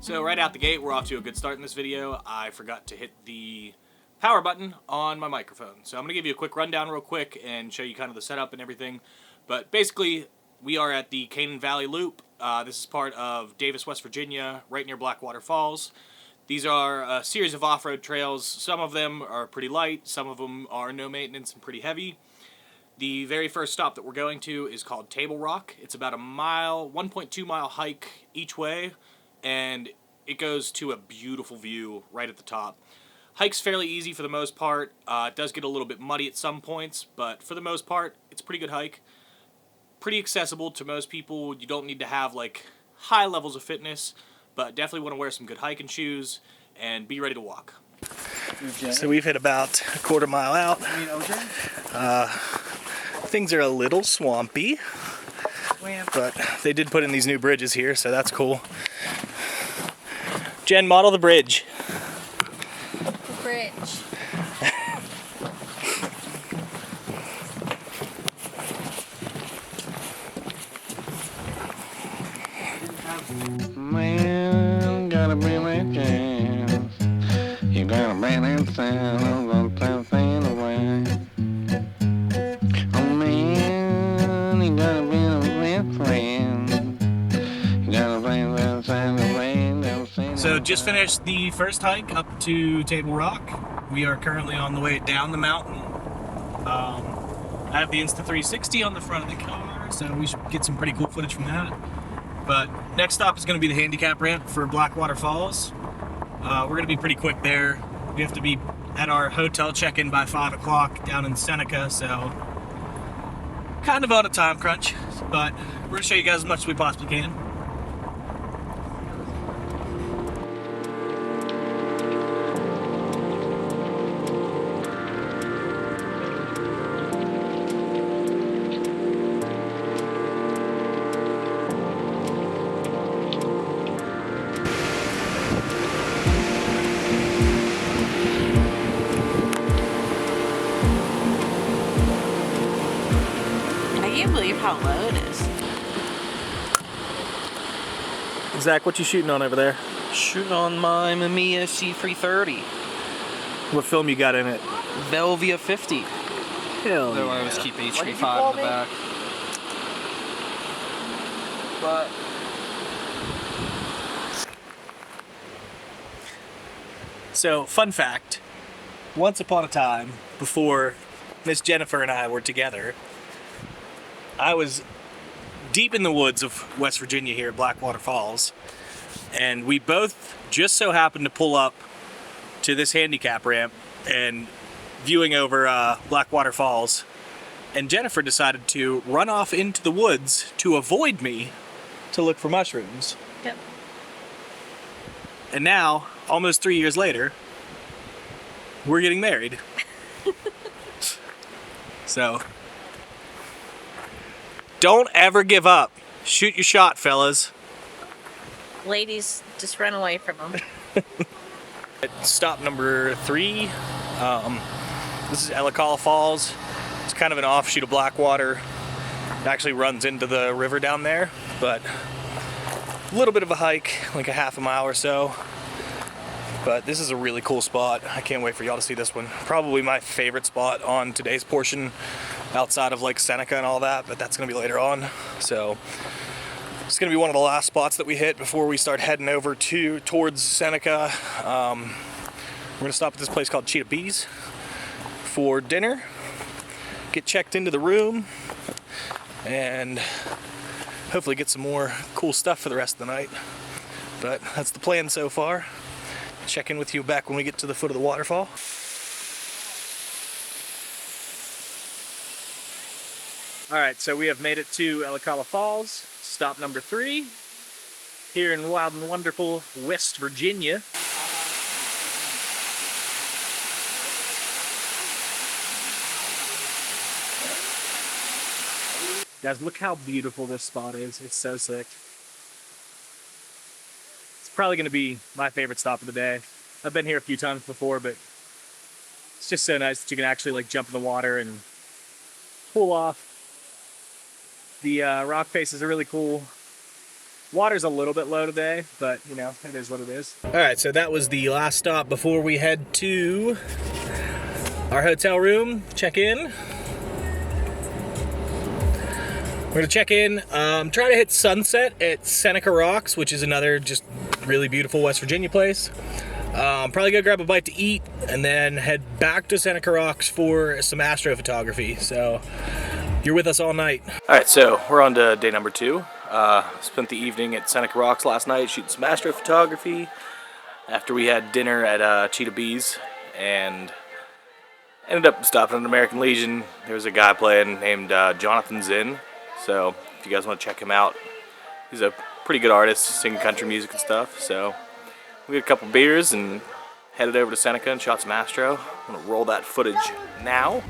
So right out the gate, we're off to a good start in this video. I forgot to hit the power button on my microphone. So I'm going to give you a quick rundown real quick and show you kind of the setup and everything. But basically, we are at the Canaan Valley Loop. This is part of Davis, West Virginia, right near Blackwater Falls. These are a series of off-road trails. Some of them are pretty light, some of them are no maintenance and pretty heavy. The very first stop that we're going to is called Table Rock. It's about a mile, 1.2 mile hike each way, and it goes to a beautiful view right at the top. Hike's fairly easy for the most part. It does get a little bit muddy at some points, but for the most part, it's a pretty good hike. Pretty accessible to most people. You don't need to have like high levels of fitness, but definitely want to wear some good hiking shoes and be ready to walk. So we've hit about a quarter mile out. Things are a little swampy, but they did put in these new bridges here, so that's cool. Jen, model the bridge. The bridge. Man, gotta be my chance. You gotta bring that sound of the thing away. Oh man, you gotta be a best friend. You gotta bring that sound away. So just finished the first hike up to Table Rock. We are currently on the way down the mountain. I have the Insta360 on the front of the car, so we should get some pretty cool footage from that. But next stop is going to be the handicap ramp for Blackwater Falls. We're going to be pretty quick there. We have to be at our hotel check-in by 5 o'clock down in Seneca, so kind of on a time crunch, but we're going to show you guys as much as we possibly can. I can't believe how low it is. Zach, what you shooting on over there? Shooting on my Mamiya C330. What film you got in it? Velvia 50. Hell Though I always keep HV5 in the back. But So, fun fact, once upon a time, before Miss Jennifer and I were together, I was deep in the woods of West Virginia here at Blackwater Falls, and we both just so happened to pull up to this handicap ramp and viewing over Blackwater Falls, and Jennifer decided to run off into the woods to avoid me to look for mushrooms. Yep. And now, almost 3 years later, we're getting married. So, don't ever give up. Shoot your shot, fellas. Ladies, just run away from them. At stop number 3, this is Elekala Falls. It's kind of an offshoot of Blackwater. It actually runs into the river down there, but a little bit of a hike, like a half a mile or so. But this is a really cool spot. I can't wait for y'all to see this one. Probably my favorite spot on today's portion, outside of like Seneca and all that, but that's gonna be later on. So it's gonna be one of the last spots that we hit before we start heading over towards Seneca. We're gonna stop at this place called Cheetah B's for dinner, get checked into the room, and hopefully get some more cool stuff for the rest of the night. But that's the plan so far. Check in with you back when we get to the foot of the waterfall. Alright, so we have made it to Elekala Falls, stop number 3, here in wild and wonderful West Virginia. Guys, look how beautiful this spot is. It's so sick. Probably going to be my favorite stop of the day. I've been here a few times before, but it's just so nice that you can actually like jump in the water and pull off. The rock faces are really cool. Water's a little bit low today, but you know, it is what it is. All right, so that was the last stop before we head to our hotel room, check in. We're gonna check in, try to hit sunset at Seneca Rocks, which is another just really beautiful West Virginia place. Probably gonna grab a bite to eat and then head back to Seneca Rocks for some astrophotography. So you're with us all night. All right, so we're on to day number 2. Spent the evening at Seneca Rocks last night shooting some astrophotography after we had dinner at Cheetah B's, and ended up stopping at American Legion. There was a guy playing named Jonathan Zinn. So if you guys want to check him out, he's a pretty good artist, singing country music and stuff. So we had a couple beers and headed over to Seneca and shot some astro. I'm gonna roll that footage now.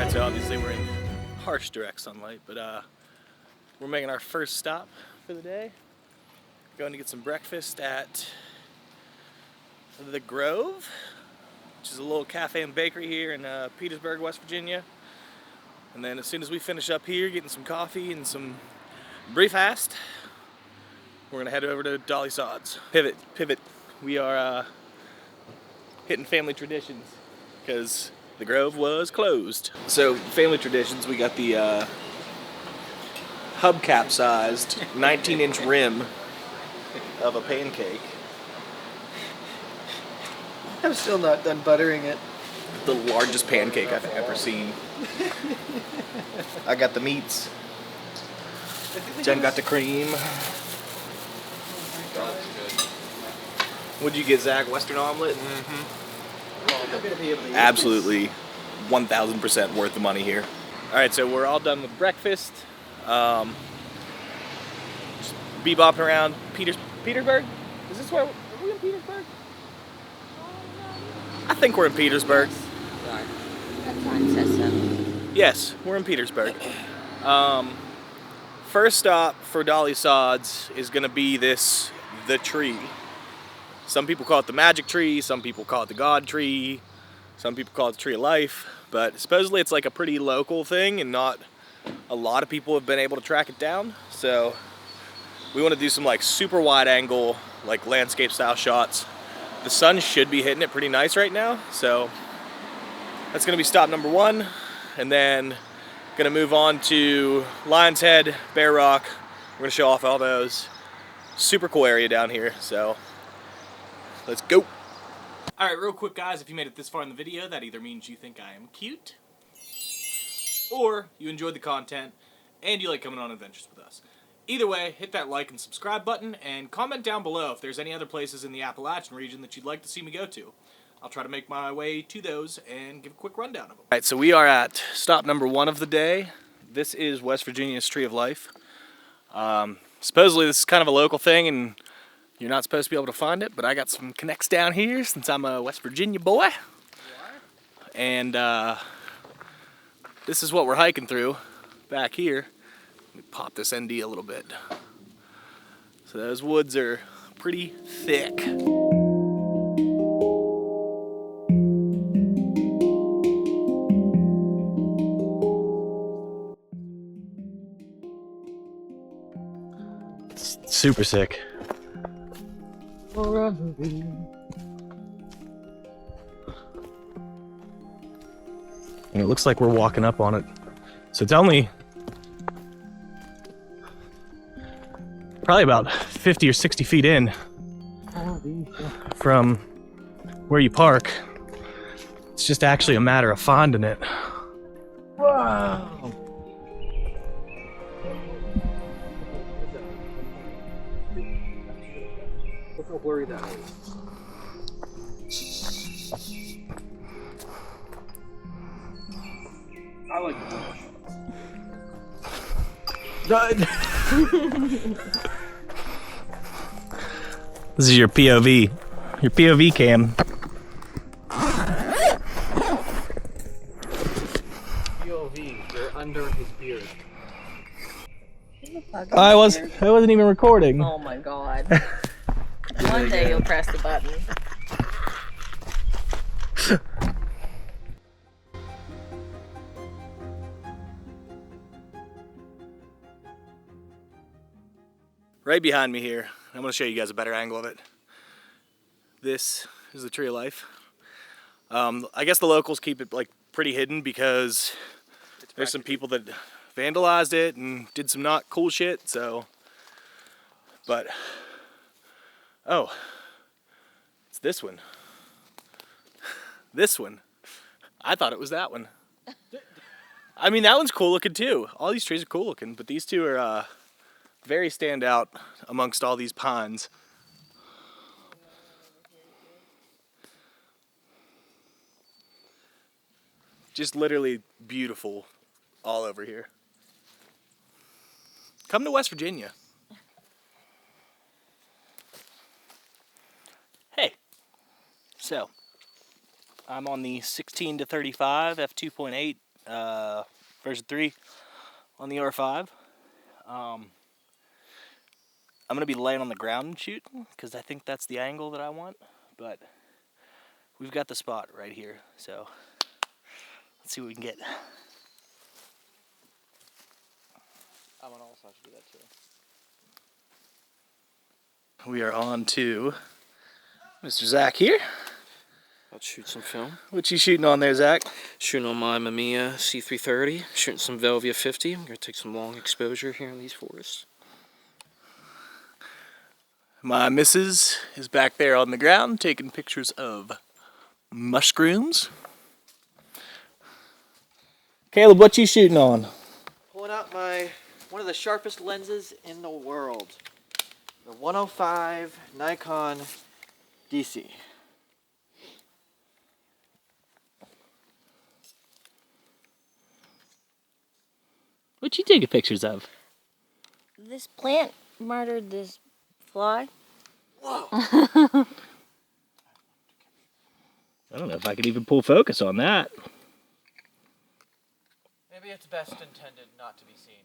So obviously we're in harsh direct sunlight, but we're making our first stop for the day. Going to get some breakfast at the Grove, which is a little cafe and bakery here in Petersburg, West Virginia. And then as soon as we finish up here, getting some coffee and some breakfast, we're gonna head over to Dolly Sods. Pivot. We are hitting family traditions because the Grove was closed. So, family traditions, we got the hubcap-sized 19-inch rim of a pancake. I'm still not done buttering it. The largest pancake I've ever seen. I got the meats. Jen got the cream. What'd you get, Zach? Western omelet? Mm-hmm. Absolutely 1000% worth the money here. Alright, so we're all done with breakfast. Just bebopping around Petersburg? Is this where, are we in Petersburg? I think we're in Petersburg. That sign says so. Yes, we're in Petersburg. First stop for Dolly Sods is gonna be the tree. Some people call it the magic tree, some people call it the God tree, some people call it the tree of life, but supposedly it's like a pretty local thing and not a lot of people have been able to track it down. So we want to do some like super wide angle, like landscape style shots. The sun should be hitting it pretty nice right now, so that's gonna be stop number 1. And then gonna move on to Lion's Head, Bear Rock. We're gonna show off all those. Super cool area down here, so let's go. All right, real quick, guys, if you made it this far in the video, that either means you think I am cute, or you enjoyed the content, and you like coming on adventures with us. Either way, hit that like and subscribe button, and comment down below if there's any other places in the Appalachian region that you'd like to see me go to. I'll try to make my way to those and give a quick rundown of them. All right, so we are at stop number 1 of the day. This is West Virginia's Tree of Life. Supposedly this is kind of a local thing, and you're not supposed to be able to find it, but I got some connects down here since I'm a West Virginia boy. And this is what we're hiking through back here. Let me pop this ND a little bit. So those woods are pretty thick. It's super sick. And it looks like we're walking up on it. So it's only probably about 50 or 60 feet in from where you park. It's just actually a matter of finding it. Wow. Look how blurry that is. I like This is your POV. Your POV cam. POV, your under his beard. I wasn't even recording. Oh my god. One day you'll press the button. Right behind me here, I'm going to show you guys a better angle of it. This is the Tree of Life. I guess the locals keep it like pretty hidden because there's some people that vandalized it and did some not cool shit, so. But, oh, it's this one. This one. I thought it was that one. I mean, that one's cool looking too. All these trees are cool looking, but these two are very stand out amongst all these pines. Just literally beautiful all over here. Come to West Virginia. Hey, so I'm on the 16 to 35 f2.8 version 3 on the R5. I'm going to be laying on the ground and shooting because I think that's the angle that I want, but we've got the spot right here, so let's see what we can get. I'm on also have to do that too. We are on to Mr. Zach here. I'll shoot some film. What you shooting on there, Zach? Shooting on my Mamiya C330. Shooting some Velvia 50. I'm going to take some long exposure here in these forests. My missus is back there on the ground taking pictures of mushrooms. Caleb, what you shooting on? Pulling out one of the sharpest lenses in the world. The 105 Nikon DC. What you taking pictures of? This plant murdered this fly. Whoa! I don't know if I could even pull focus on that. Maybe it's best intended not to be seen.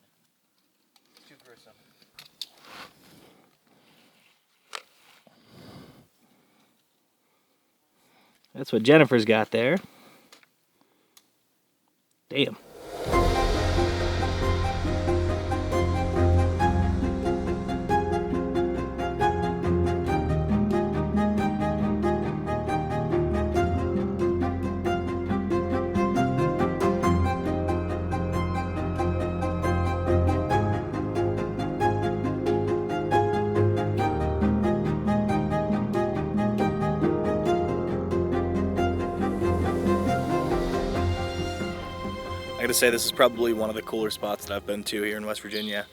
It's too gruesome. That's what Jennifer's got there. Damn. I gotta say, this is probably one of the cooler spots that I've been to here in West Virginia.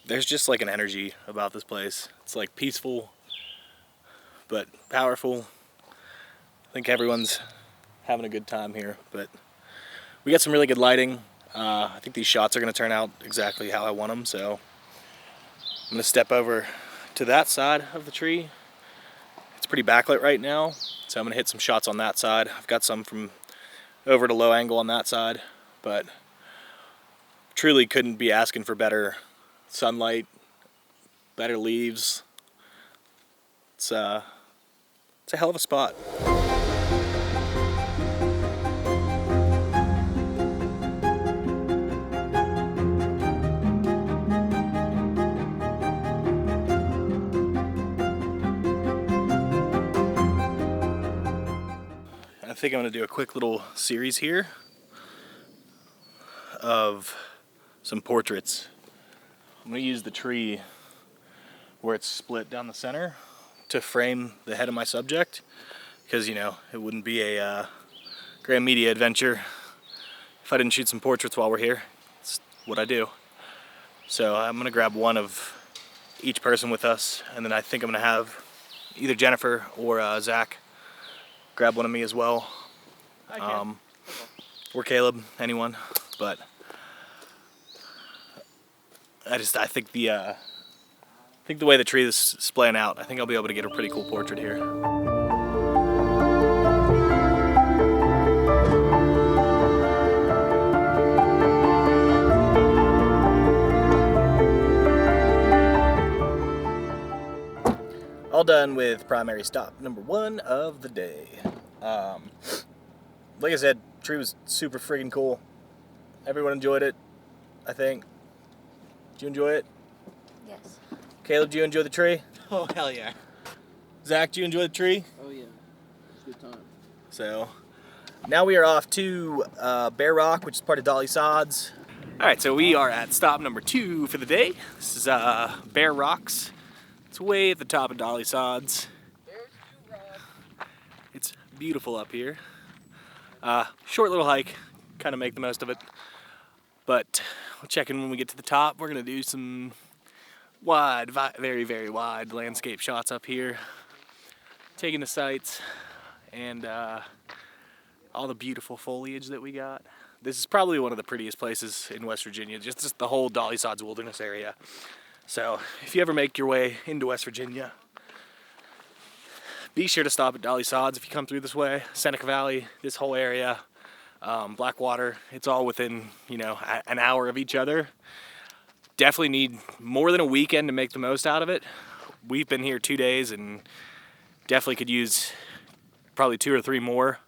There's just like an energy about this place. It's like peaceful, but powerful. I think everyone's having a good time here, but we got some really good lighting. I think these shots are gonna turn out exactly how I want them, so I'm gonna step over to that side of the tree. It's pretty backlit right now, so I'm gonna hit some shots on that side. I've got some from over to low angle on that side, but truly couldn't be asking for better sunlight, better leaves. It's a hell of a spot. I think I'm going to do a quick little series here of some portraits. I'm going to use the tree where it's split down the center to frame the head of my subject, because, you know, it wouldn't be a grand media adventure if I didn't shoot some portraits while we're here. It's what I do. So I'm going to grab one of each person with us, and then I think I'm going to have either Jennifer or Zach grab one of me as well, or Caleb, anyone. But I think the way the tree is splaying out, I think I'll be able to get a pretty cool portrait here. done with primary stop number 1 of the day. Like I said, tree was super friggin' cool. Everyone enjoyed it, I think. Did you enjoy it? Yes. Caleb, did you enjoy the tree? Oh, hell yeah. Zach, did you enjoy the tree? Oh yeah, it's a good time. So, now we are off to Bear Rock, which is part of Dolly Sods. Alright, so we are at stop number 2 for the day. This is Bear Rocks. It's way at the top of Dolly Sods. It's beautiful up here. Short little hike, kind of make the most of it. But we'll check in when we get to the top. We're going to do some wide, very, very wide landscape shots up here. Taking the sights and all the beautiful foliage that we got. This is probably one of the prettiest places in West Virginia, just the whole Dolly Sods wilderness area. So if you ever make your way into West Virginia, be sure to stop at Dolly Sods if you come through this way. Seneca Valley, this whole area, Blackwater, it's all within, you know, an hour of each other. Definitely need more than a weekend to make the most out of it. We've been here 2 days and definitely could use probably 2 or 3 more.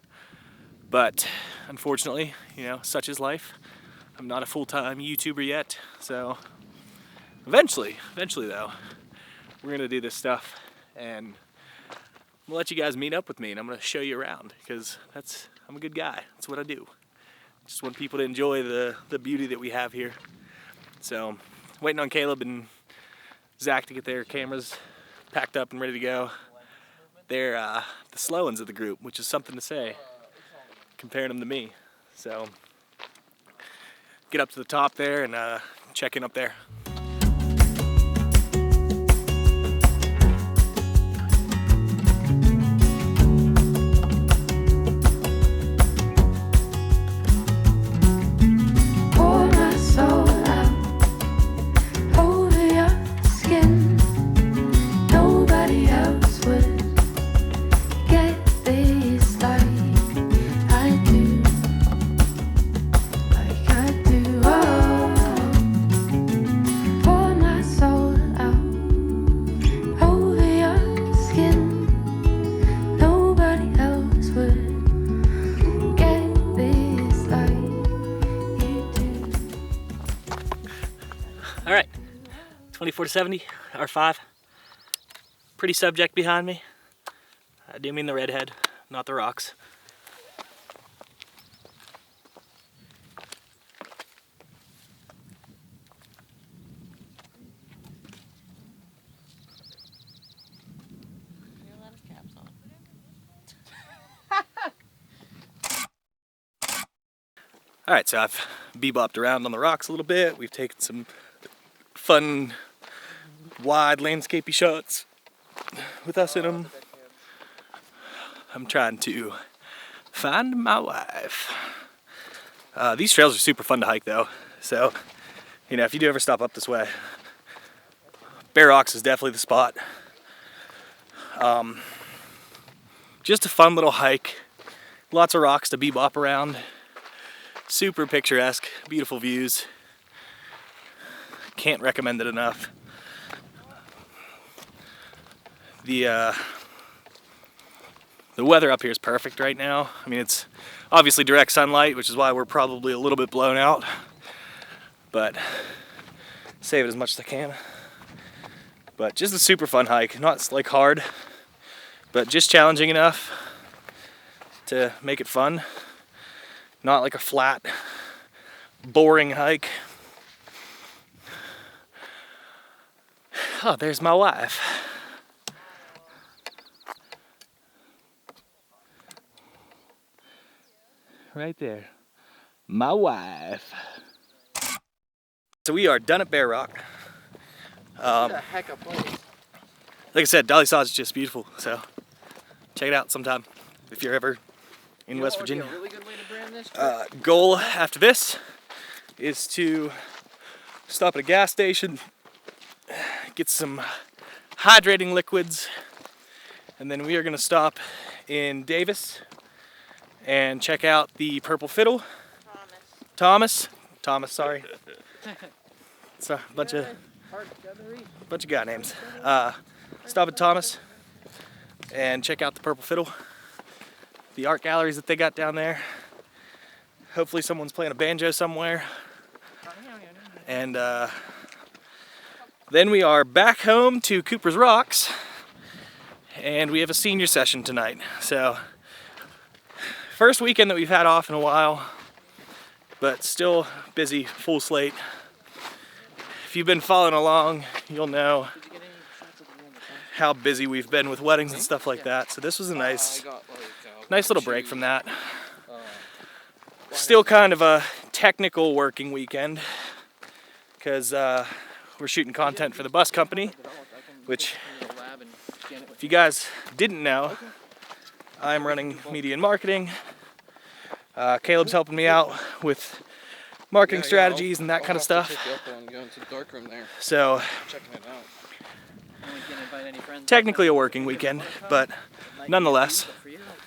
But unfortunately, you know, such is life. I'm not a full-time YouTuber yet, so eventually though, we're gonna do this stuff and I'm gonna let you guys meet up with me and I'm gonna show you around because I'm a good guy. That's what I do. Just want people to enjoy the beauty that we have here. So, waiting on Caleb and Zach to get their cameras packed up and ready to go. They're the slow ones of the group, which is something to say, comparing them to me. So, get up to the top there and check in up there. All right, 24 to 70, R5. Pretty subject behind me. I do mean the redhead, not the rocks. All right, so I've bebopped around on the rocks a little bit. We've taken some fun, wide, landscapey shots with us in them. I'm trying to find my wife. These trails are super fun to hike though. So, you know, if you do ever stop up this way, Bear Rocks is definitely the spot. Just a fun little hike. Lots of rocks to bebop around. Super picturesque, beautiful views. Can't recommend it enough. The weather up here is perfect right now. I mean, it's obviously direct sunlight, which is why we're probably a little bit blown out. But save it as much as I can. But just a super fun hike. Not like hard, but just challenging enough to make it fun. Not like a flat, boring hike. Oh, there's my wife. Right there. My wife. So we are done at Bear Rock. What a heck of a place. Like I said, Dolly Sods is just beautiful, so check it out sometime if you're ever in West Virginia. Really good way to brand this? Goal after this is to stop at a gas station, get some hydrating liquids, and then we are going to stop in Davis and check out the Purple Fiddle. Thomas, sorry. It's a bunch of guy names. Stop at Thomas and check out the Purple Fiddle, the art galleries that they got down there. Hopefully someone's playing a banjo somewhere. And then we are back home to Cooper's Rocks, and we have a senior session tonight. So, first weekend that we've had off in a while, but still busy, full slate. If you've been following along, you'll know how busy we've been with weddings and stuff like that. So this was a nice little break from that. Still kind of a technical working weekend because we're shooting content for the bus company, which, if you guys didn't know, I'm running media and marketing. Caleb's helping me out with marketing strategies and that kind of stuff. So, technically a working weekend, but nonetheless,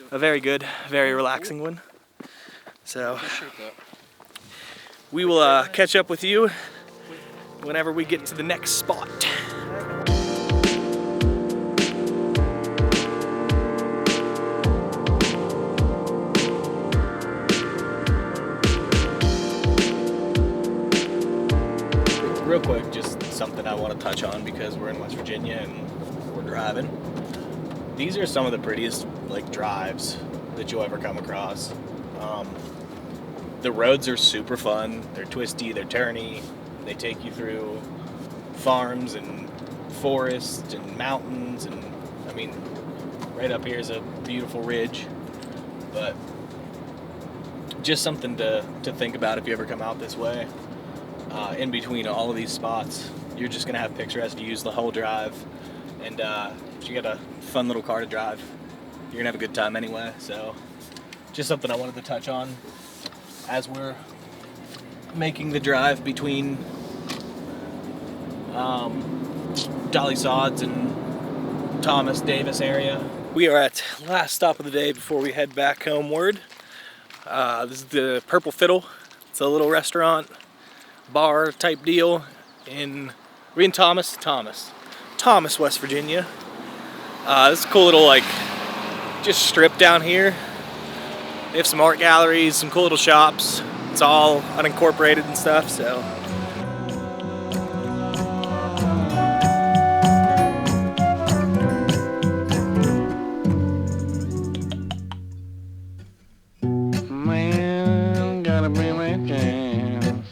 a very good, very relaxing one. So, we will catch up with you whenever we get to the next spot. Real quick, just something I want to touch on because we're in West Virginia and we're driving. These are some of the prettiest drives that you'll ever come across. The roads are super fun. They're twisty, they're turny. They take you through farms and forests and mountains, and I mean, right up here is a beautiful ridge. But just something to think about if you ever come out this way. In between all of these spots, you're just gonna have picturesque views the whole drive, and if you got a fun little car to drive, you're gonna have a good time anyway. So just something I wanted to touch on as we're making the drive between Dolly Sods and Thomas Davis area. We are at last stop of the day before we head back homeward. This is the Purple Fiddle. It's a little restaurant, bar type deal we're in Thomas, West Virginia. This is a cool little just strip down here. They have some art galleries, some cool little shops. It's all unincorporated and stuff, so. Man, gotta bring my chance.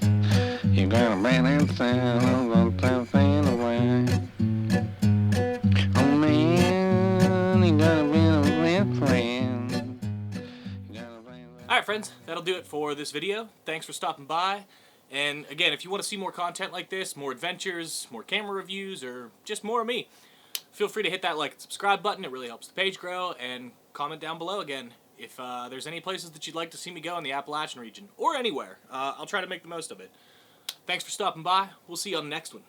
You gotta bring that sound, I'm gonna turn pain away. Oh man, you gotta be a best friend. Alright friends, that'll do it for this video. Thanks for stopping by. And again, if you want to see more content like this, more adventures, more camera reviews, or just more of me, feel free to hit that like and subscribe button. It really helps the page grow. And comment down below again if there's any places that you'd like to see me go in the Appalachian region, or anywhere. I'll try to make the most of it. Thanks for stopping by. We'll see you on the next one.